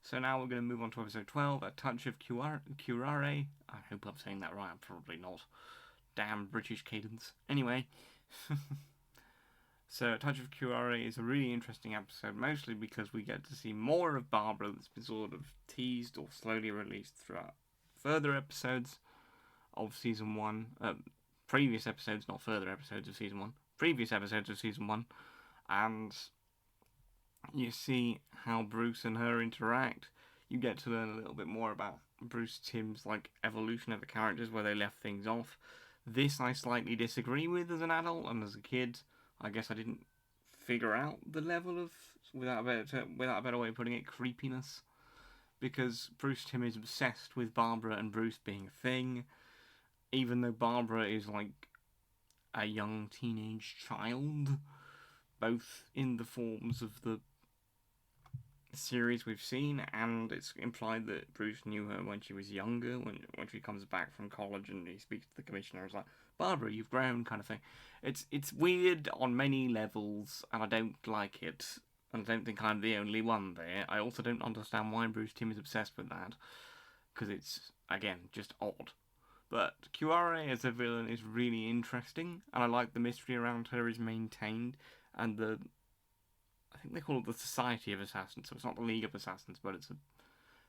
So now we're going to move on to episode 12, A Touch of Curare. I hope I'm saying that right, I'm probably not. Damn British cadence. Anyway, so A Touch of Curare is a really interesting episode, mostly because we get to see more of Barbara that's been sort of teased or slowly released throughout further episodes of season 1. Previous episodes, not further episodes of season 1. Previous episodes of season 1. And you see how Bruce and her interact. You get to learn a little bit more about Bruce Timm's evolution of the characters, where they left things off. This I slightly disagree with as an adult, and as a kid, I guess I didn't figure out the level of, without a better way of putting it, creepiness. Because Bruce Timm is obsessed with Barbara and Bruce being a thing, even though Barbara is a young teenage child, both in the forms of the series we've seen, and it's implied that Bruce knew her when she was younger, when she comes back from college and he speaks to the commissioner. It's like, Barbara, you've grown, kind of thing. It's weird on many levels, and I don't like it. And I don't think I'm the only one there. I also don't understand why Bruce Timm is obsessed with that, because it's, again, just odd. But Curare as a villain is really interesting, and I like the mystery around her is maintained, and I think they call it the Society of Assassins, so it's not the League of Assassins, but it's a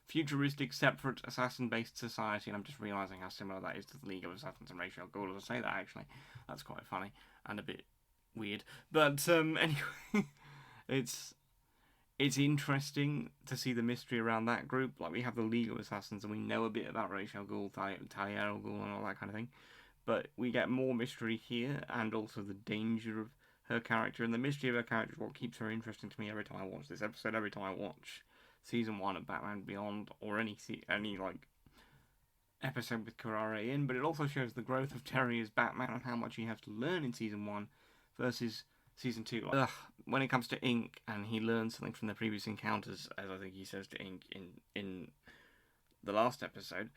futuristic, separate, assassin-based society, and I'm just realising how similar that is to the League of Assassins and Ra's al Ghul as I say that, actually. That's quite funny, and a bit weird. But, anyway, it's interesting to see the mystery around that group. We have the League of Assassins, and we know a bit about Ra's al Ghul, Talia al Ghul, and all that kind of thing. But we get more mystery here, and also the danger of her character, and the mystery of her character is what keeps her interesting to me every time I watch this episode, every time I watch season 1 of Batman Beyond, or any episode with Curare in. But it also shows the growth of Terry as Batman and how much he has to learn in season 1 versus season 2. When it comes to Ink, and he learns something from the previous encounters, as I think he says to Ink in the last episode,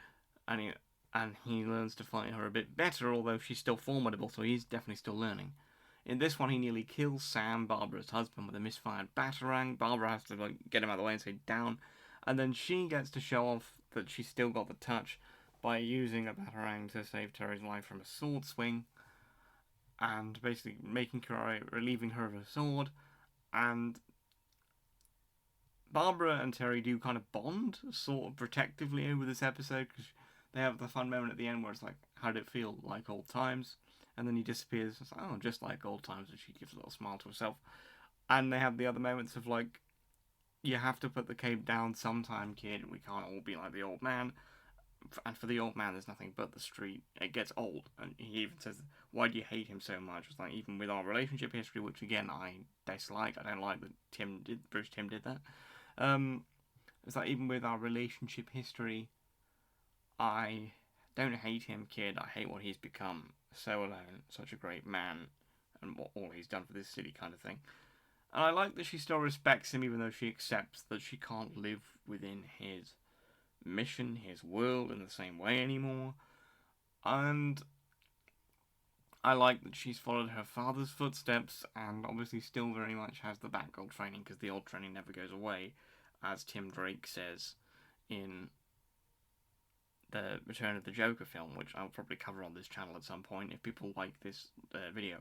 and he learns to fight her a bit better, although she's still formidable, so he's definitely still learning. In this one, he nearly kills Sam, Barbara's husband, with a misfired batarang. Barbara has to get him out of the way and say down, and then she gets to show off that she's still got the touch by using a batarang to save Terry's life from a sword swing, and basically making Curare, relieving her of her sword. And Barbara and Terry do kind of bond, sort of protectively over this episode, because they have the fun moment at the end where it's like, how did it feel? Like old times? And then he disappears. It's like, oh, just like old times, and she gives a little smile to herself. And they have the other moments of you have to put the cape down sometime, kid. We can't all be like the old man. And for the old man, there's nothing but the street. It gets old. And he even says, why do you hate him so much? It's even with our relationship history, which again, I dislike. I don't like that Bruce Timm did that. It's even with our relationship history, I don't hate him, kid. I hate what he's become. So alone, such a great man, and what all he's done for this city, kind of thing. And I like that she still respects him, even though she accepts that she can't live within his mission, his world, in the same way anymore. And I like that she's followed her father's footsteps, and obviously still very much has the Batgirl training, because the old training never goes away, as Tim Drake says in the Return of the Joker film, which I'll probably cover on this channel at some point if people like this video.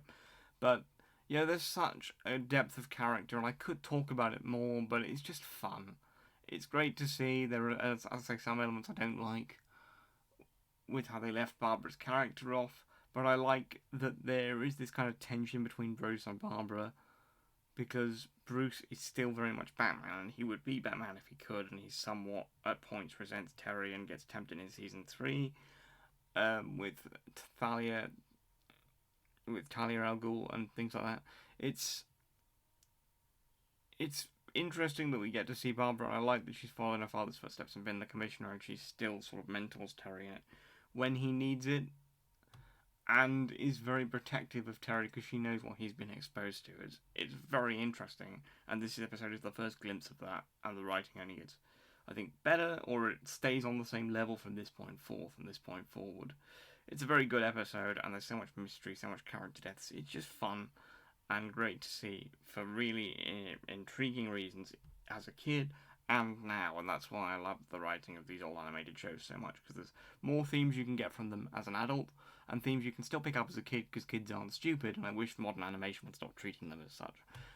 But yeah, there's such a depth of character, and I could talk about it more, but it's just fun. It's great to see. There are, as I say, some elements I don't like with how they left Barbara's character off, but I like that there is this kind of tension between Bruce and Barbara, because Bruce is still very much Batman, and he would be Batman if he could, and he somewhat, at points, resents Terry and gets tempted in season 3 with Talia al Ghul and things like that. It's interesting that we get to see Barbara. I like that she's following her father's footsteps and been the commissioner, and she's still sort of mentors Terry in it when he needs it, and is very protective of Terry because she knows what he's been exposed to. It's very interesting, and this episode is the first glimpse of that, and the writing only gets, I think, better, or it stays on the same level from this point forward. It's a very good episode, and there's so much mystery, so much character deaths. It's just fun and great to see for really intriguing reasons as a kid, and now, and that's why I love the writing of these old animated shows so much, because there's more themes you can get from them as an adult, and themes you can still pick up as a kid, because kids aren't stupid, and I wish modern animation would stop treating them as such.